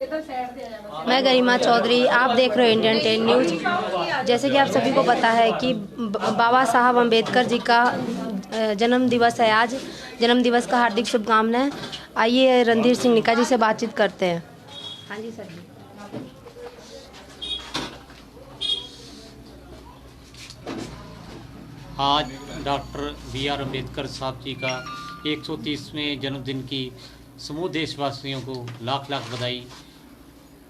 मैं गरिमा चौधरी, आप देख रहे हो इंडियन 10 न्यूज़। जैसे कि आप सभी को पता है कि बाबा साहब अम्बेडकर जी का जन्म दिवस है आज। जन्म दिवस का हार्दिक शुभकामनाएं। आइए रणधीर सिंह निक्का जी से बातचीत करते हैं। हाँ जी सर जी। आज डॉक्टर बी.आर. अम्बेडकर साहब जी का 130वें जन्मदिन की समूह देशवासियों को लाख लाख बधाई।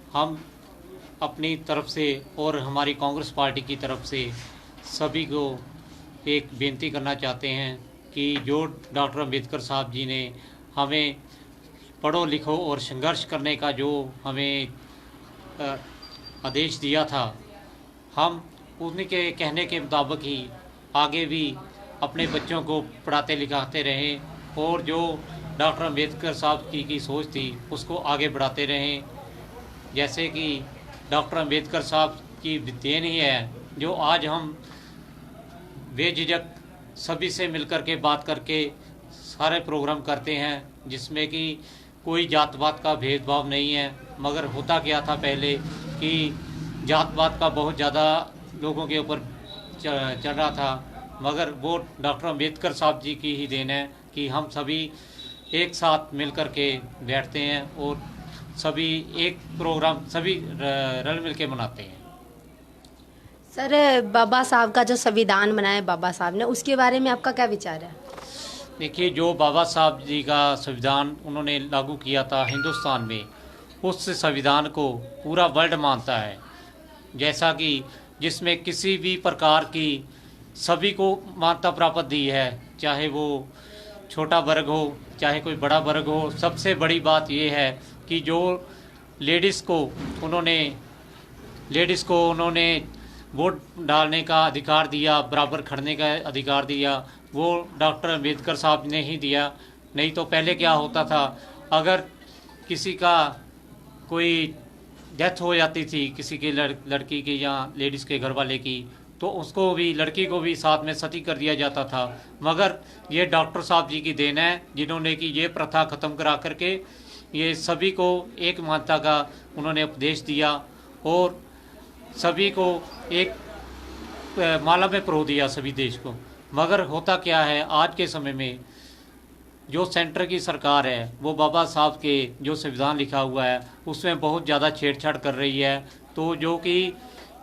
हम अपनी तरफ से और हमारी कांग्रेस पार्टी की तरफ से सभी को एक बेनती करना चाहते हैं कि जो डॉक्टर अम्बेडकर साहब जी ने हमें पढ़ो लिखो और संघर्ष करने का जो हमें आदेश दिया था, हम उनके कहने के मुताबिक ही आगे भी अपने बच्चों को पढ़ाते लिखाते रहें और जो डॉक्टर अम्बेडकर साहब की सोच थी उसको आगे बढ़ाते रहें। जैसे कि डॉक्टर अम्बेडकर साहब की देन ही है जो आज हम बेझिझक सभी से मिलकर के बात करके सारे प्रोग्राम करते हैं, जिसमें कि कोई जात पात का भेदभाव नहीं है। मगर होता क्या था पहले कि जात पात का बहुत ज़्यादा लोगों के ऊपर चल रहा था, मगर वो डॉक्टर अम्बेडकर साहब जी की ही देन है कि हम सभी एक साथ मिलकर के बैठते हैं और सभी एक प्रोग्राम सभी रल मिल के मनाते हैं। सर, बाबा साहब का जो संविधान बनाया बाबा साहब ने, उसके बारे में आपका क्या विचार है? देखिए, जो बाबा साहब जी का संविधान उन्होंने लागू किया था हिंदुस्तान में, उस संविधान को पूरा वर्ल्ड मानता है। जैसा कि जिसमें किसी भी प्रकार की सभी को मान्यता प्राप्त दी है, चाहे वो छोटा वर्ग हो चाहे कोई बड़ा वर्ग हो। सबसे बड़ी बात ये है कि जो लेडीज़ को उन्होंने वोट डालने का अधिकार दिया, बराबर खड़ने का अधिकार दिया, वो डॉक्टर अम्बेडकर साहब ने ही दिया। नहीं तो पहले क्या होता था, अगर किसी का कोई डेथ हो जाती थी, किसी की लड़की की या लेडीज़ के घर वाले की, तो उसको भी, लड़की को भी साथ में सती कर दिया जाता था। मगर ये डॉक्टर साहब जी की देन है जिन्होंने कि ये प्रथा ख़त्म करा करके ये सभी को एक मान्यता का उन्होंने उपदेश दिया और सभी को एक माला में परो दिया सभी देश को। मगर होता क्या है, आज के समय में जो सेंटर की सरकार है वो बाबा साहब के जो संविधान लिखा हुआ है उसमें बहुत ज़्यादा छेड़छाड़ कर रही है, तो जो कि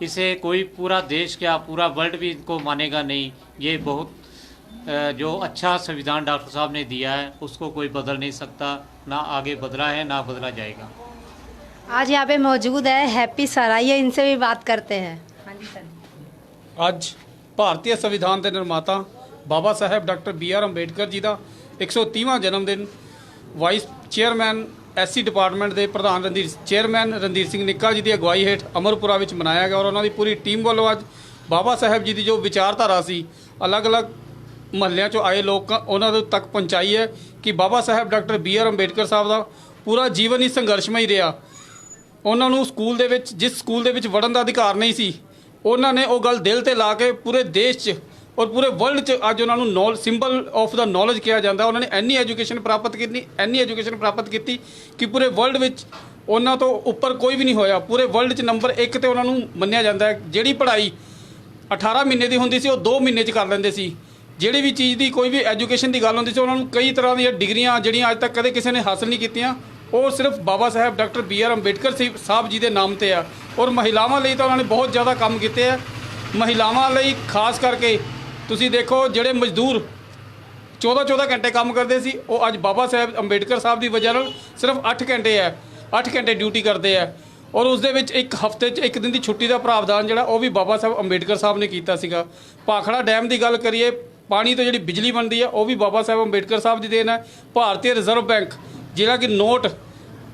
इसे कोई पूरा देश क्या पूरा वर्ल्ड भी इनको मानेगा नहीं। ये बहुत जो अच्छा संविधान डॉक्टर साहब ने दिया है उसको कोई बदल नहीं सकता, ना आगे बदला है ना बदला जाएगा। आज यहाँ पे मौजूद है हैप्पी सर, आइए इनसे भी बात करते हैं। हाँ जी सर। ਅੱਜ ਭਾਰਤੀ ਸੰਵਿਧਾਨ ਦੇ ਨਿਰਮਾਤਾ ਬਾਬਾ ਸਾਹਿਬ ਡਾਕਟਰ ਬੀ.ਆਰ. ਅੰਬੇਡਕਰ ਜੀ ਦਾ 130ਵਾਂ ਜਨਮ ਦਿਨ ਵਾਈਸ ਚੇਅਰਮੈਨ ਐਸਸੀ ਡਿਪਾਰਟਮੈਂਟ ਦੇ ਪ੍ਰਧਾਨ ਚੇਅਰਮੈਨ ਰਣਧੀਰ ਸਿੰਘ ਨਿੱਕਾ ਜੀ ਦੀ ਅਗਵਾਈ ਹੇਠ ਅਮਰਪੁਰਾ ਵਿੱਚ ਮਨਾਇਆ ਗਿਆ ਔਰ ਉਹਨਾਂ ਦੀ ਪੂਰੀ ਟੀਮ ਵੱਲੋਂ ਅੱਜ ਬਾਬਾ ਸਾਹਿਬ ਜੀ ਦੀ ਜੋ ਵਿਚਾਰਧਾਰਾ ਸੀ ਅਲੱਗ-ਅਲੱਗ ਮਹੱਲਿਆਂ 'ਚੋਂ ਆਏ ਲੋਕਾਂ ਉਹਨਾਂ ਦੇ ਤੱਕ ਪਹੁੰਚਾਈ ਹੈ ਕਿ ਬਾਬਾ ਸਾਹਿਬ ਡਾਕਟਰ ਬੀ.ਆਰ. ਅੰਬੇਡਕਰ ਸਾਹਿਬ ਦਾ ਪੂਰਾ ਜੀਵਨ ਹੀ ਸੰਘਰਸ਼ਮਈ ਰਿਹਾ। ਉਹਨਾਂ ਨੂੰ ਸਕੂਲ ਦੇ ਵਿੱਚ, ਜਿਸ ਸਕੂਲ ਦੇ ਵਿੱਚ ਵੜਨ ਦਾ ਅਧਿਕਾਰ ਨਹੀਂ ਸੀ, ਉਹਨਾਂ ਨੇ ਉਹ ਗੱਲ ਦਿਲ ਤੇ ਲਾ ਕੇ ਪੂਰੇ ਦੇਸ਼ 'ਚ ਔਰ ਪੂਰੇ ਵਰਲਡ 'ਚ ਅੱਜ ਉਹਨਾਂ ਨੂੰ ਸਿੰਬਲ ਆਫ ਦਾ ਨੌਲੇਜ ਕਿਹਾ ਜਾਂਦਾ। ਉਹਨਾਂ ਨੇ ਇੰਨੀ ਐਜੂਕੇਸ਼ਨ ਪ੍ਰਾਪਤ ਕੀਤੀ ਕਿ ਪੂਰੇ ਵਰਲਡ ਵਿੱਚ ਉਹਨਾਂ ਤੋਂ ਉੱਪਰ ਕੋਈ ਵੀ ਨਹੀਂ ਹੋਇਆ। ਪੂਰੇ ਵਰਲਡ 'ਚ ਨੰਬਰ 1 ਤੇ ਉਹਨਾਂ ਨੂੰ ਮੰਨਿਆ ਜਾਂਦਾ ਹੈ। ਜਿਹੜੀ ਪੜ੍ਹਾਈ 18 ਮਹੀਨੇ ਦੀ ਹੁੰਦੀ ਸੀ ਉਹ 2 ਮਹੀਨੇ 'ਚ ਕਰ ਲੈਂਦੇ ਸੀ। ਜਿਹੜੀ ਵੀ ਚੀਜ਼ ਦੀ ਕੋਈ ਵੀ ਐਜੂਕੇਸ਼ਨ ਦੀ ਗੱਲ ਹੁੰਦੀ ਸੀ, ਉਹਨਾਂ ਨੂੰ ਕਈ ਤਰ੍ਹਾਂ ਦੀਆਂ ਡਿਗਰੀਆਂ ਜਿਹੜੀਆਂ ਅੱਜ ਤੱਕ ਕਦੇ ਕਿਸੇ ਨੇ ਹਾਸਲ ਨਹੀਂ ਕੀਤੀਆਂ, ਉਹ ਸਿਰਫ ਬਾਬਾ ਸਾਹਿਬ ਡਾਕਟਰ ਬੀ.ਆਰ. ਅੰਬੇਡਕਰ ਸਾਹਿਬ ਜੀ ਦੇ ਨਾਮ ਤੇ ਆ। ਔਰ ਮਹਿਲਾਵਾਂ ਲਈ ਤਾਂ ਉਹਨਾਂ ਨੇ ਬਹੁਤ ਜ਼ਿਆਦਾ ਕੰਮ ਕੀਤੇ ਆ। ਮਹਿਲਾਵਾਂ ਲਈ ਖਾਸ ਕਰਕੇ ਤੁਸੀਂ ਦੇਖੋ, ਜਿਹੜੇ ਮਜ਼ਦੂਰ 14-14 ਘੰਟੇ ਕੰਮ ਕਰਦੇ ਸੀ, ਉਹ ਅੱਜ ਬਾਬਾ ਸਾਹਿਬ ਅੰਬੇਡਕਰ ਸਾਹਿਬ ਦੀ ਵਜ੍ਹਾ ਨਾਲ ਸਿਰਫ 8 ਘੰਟੇ ਡਿਊਟੀ ਕਰਦੇ ਆ। ਔਰ ਉਸ ਦੇ ਵਿੱਚ ਇੱਕ ਹਫ਼ਤੇ 'ਚ ਇੱਕ ਦਿਨ ਦੀ ਛੁੱਟੀ ਦਾ ਪ੍ਰਾਵਧਾਨ ਜਿਹੜਾ ਉਹ ਵੀ ਬਾਬਾ ਸਾਹਿਬ ਅੰਬੇਡਕਰ ਸਾਹਿਬ ਨੇ ਕੀਤਾ ਸੀਗਾ। ਭਾਖੜਾ ਡੈਮ ਦੀ ਗੱਲ ਕਰੀਏ, ਪਾਣੀ ਤੋਂ ਜਿਹੜੀ ਬਿਜਲੀ ਬਣਦੀ ਹੈ ਉਹ ਵੀ ਬਾਬਾ ਸਾਹਿਬ ਅੰਬੇਡਕਰ ਸਾਹਿਬ ਦੀ ਦੇਣ ਹੈ। ਭਾਰਤੀ ਰਿਜ਼ਰਵ ਬੈਂਕ ਜਿਹੜਾ ਕਿ ਨੋਟ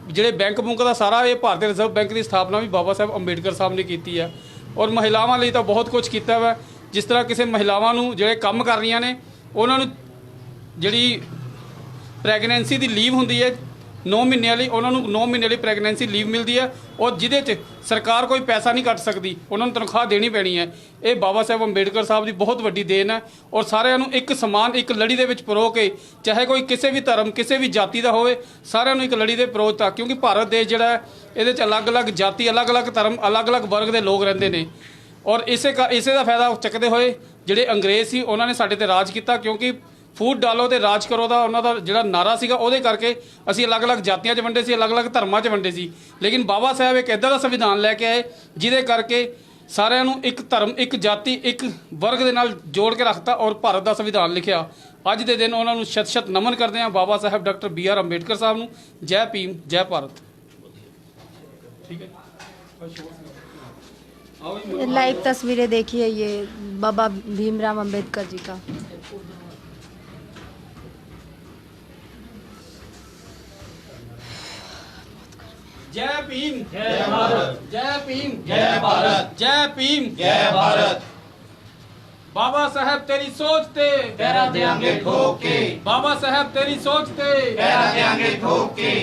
ਜਿਹੜੇ ਬੈਂਕ ਬੁੰਕ ਦਾ ਸਾਰਾ, ਇਹ ਭਾਰਤੀ ਰਿਜ਼ਰਵ ਬੈਂਕ ਦੀ ਸਥਾਪਨਾ ਵੀ ਬਾਬਾ ਸਾਹਿਬ ਅੰਬੇਡਕਰ ਸਾਹਿਬ ਨੇ ਕੀਤੀ ਹੈ। ਔਰ ਮਹਿਲਾਵਾਂ ਲਈ ਤਾਂ ਬਹੁਤ ਕੁਝ ਕੀਤਾ ਵਾ। ਜਿਸ ਤਰ੍ਹਾਂ ਕਿਸੇ ਮਹਿਲਾਵਾਂ ਨੂੰ ਜਿਹੜੇ ਕੰਮ ਕਰ ਰਹੀਆਂ ਨੇ, ਉਹਨਾਂ ਨੂੰ ਜਿਹੜੀ ਪ੍ਰੈਗਨੈਂਸੀ ਦੀ ਲੀਵ ਹੁੰਦੀ ਹੈ 9 ਮਹੀਨਿਆਂ ਲਈ ਉਹਨਾਂ ਨੂੰ 9 ਮਹੀਨੇ ਲਈ ਪ੍ਰੈਗਨੈਂਸੀ ਲੀਵ ਮਿਲਦੀ ਹੈ ਔਰ ਜਿਹਦੇ 'ਚ ਸਰਕਾਰ ਕੋਈ ਪੈਸਾ ਨਹੀਂ ਕੱਟ ਸਕਦੀ, ਉਹਨਾਂ ਨੂੰ ਤਨਖਾਹ ਦੇਣੀ ਪੈਣੀ ਹੈ। ਇਹ ਬਾਬਾ ਸਾਹਿਬ ਅੰਬੇਡਕਰ ਸਾਹਿਬ ਦੀ ਬਹੁਤ ਵੱਡੀ ਦੇਣ ਹੈ ਔਰ ਸਾਰਿਆਂ ਨੂੰ ਇੱਕ ਸਮਾਨ ਇੱਕ ਲੜੀ ਦੇ ਵਿੱਚ ਪਰੋ ਕੇ, ਚਾਹੇ ਕੋਈ ਕਿਸੇ ਵੀ ਧਰਮ ਕਿਸੇ ਵੀ ਜਾਤੀ ਦਾ ਹੋਵੇ, ਸਾਰਿਆਂ ਨੂੰ ਇੱਕ ਲੜੀ ਦੇ ਪਰੋਤਾ, ਕਿਉਂਕਿ ਭਾਰਤ ਦੇਸ਼ ਜਿਹੜਾ ਹੈ ਇਹਦੇ 'ਚ ਅਲੱਗ-ਅਲੱਗ ਜਾਤੀ, ਅਲੱਗ-ਅਲੱਗ ਧਰਮ, ਅਲੱਗ-ਅਲੱਗ ਵਰਗ ਦੇ ਲੋਕ ਰਹਿੰਦੇ ਨੇ ਔਰ ਇਸੇ ਦਾ ਫਾਇਦਾ ਚੱਕਦੇ ਹੋਏ ਜਿਹੜੇ ਅੰਗਰੇਜ਼ ਸੀ ਉਹਨਾਂ ਨੇ ਸਾਡੇ ਤੇ ਰਾਜ ਕੀਤਾ, ਕਿਉਂਕਿ ਫੂਟ ਡਾਲੋ ਤੇ ਰਾਜ ਕਰੋ ਦਾ ਉਹਨਾਂ ਦਾ ਜਿਹੜਾ ਨਾਰਾ ਸੀਗਾ, ਉਹਦੇ ਕਰਕੇ ਅਸੀਂ ਅਲੱਗ-ਅਲੱਗ ਜਾਤੀਆਂ 'ਚ ਵੰਡੇ ਸੀ, ਅਲੱਗ-ਅਲੱਗ ਧਰਮਾਂ 'ਚ ਵੰਡੇ ਸੀ। ਲੇਕਿਨ ਬਾਬਾ ਸਾਹਿਬ ਇੱਕ ਇੱਦਾਂ ਦਾ ਸੰਵਿਧਾਨ ਲੈ ਕੇ ਆਏ ਜਿਹਦੇ ਕਰਕੇ ਸਾਰਿਆਂ ਨੂੰ ਇੱਕ ਧਰਮ, ਇੱਕ ਜਾਤੀ, ਇੱਕ ਵਰਗ ਦੇ ਨਾਲ ਜੋੜ ਕੇ ਰੱਖਤਾ ਔਰ ਭਾਰਤ ਦਾ ਸੰਵਿਧਾਨ ਲਿਖਿਆ। ਅੱਜ ਦੇ ਦਿਨ ਉਹਨਾਂ ਨੂੰ ਸ਼ਤ-ਸ਼ਤ ਨਮਨ ਕਰਦੇ ਹਾਂ, ਬਾਬਾ ਸਾਹਿਬ ਡਾਕਟਰ BR ਅੰਬੇਡਕਰ ਸਾਹਿਬ ਨੂੰ। ਜੈ ਭੀਮ, ਜੈ ਭਾਰਤ। ਠੀਕ ਹੈ, लाइव तस्वीरें देखिए, ये बाबा भीमराव अंबेडकर जी का। जय भीम, जय भारत। जय भीम, जय भारत। जय भीम, जय भारत। बाबा साहब तेरी सोच ते पैरा देंगे ठोक के, बाबा साहब तेरी सोच ते पैरा देंगे ठोक के।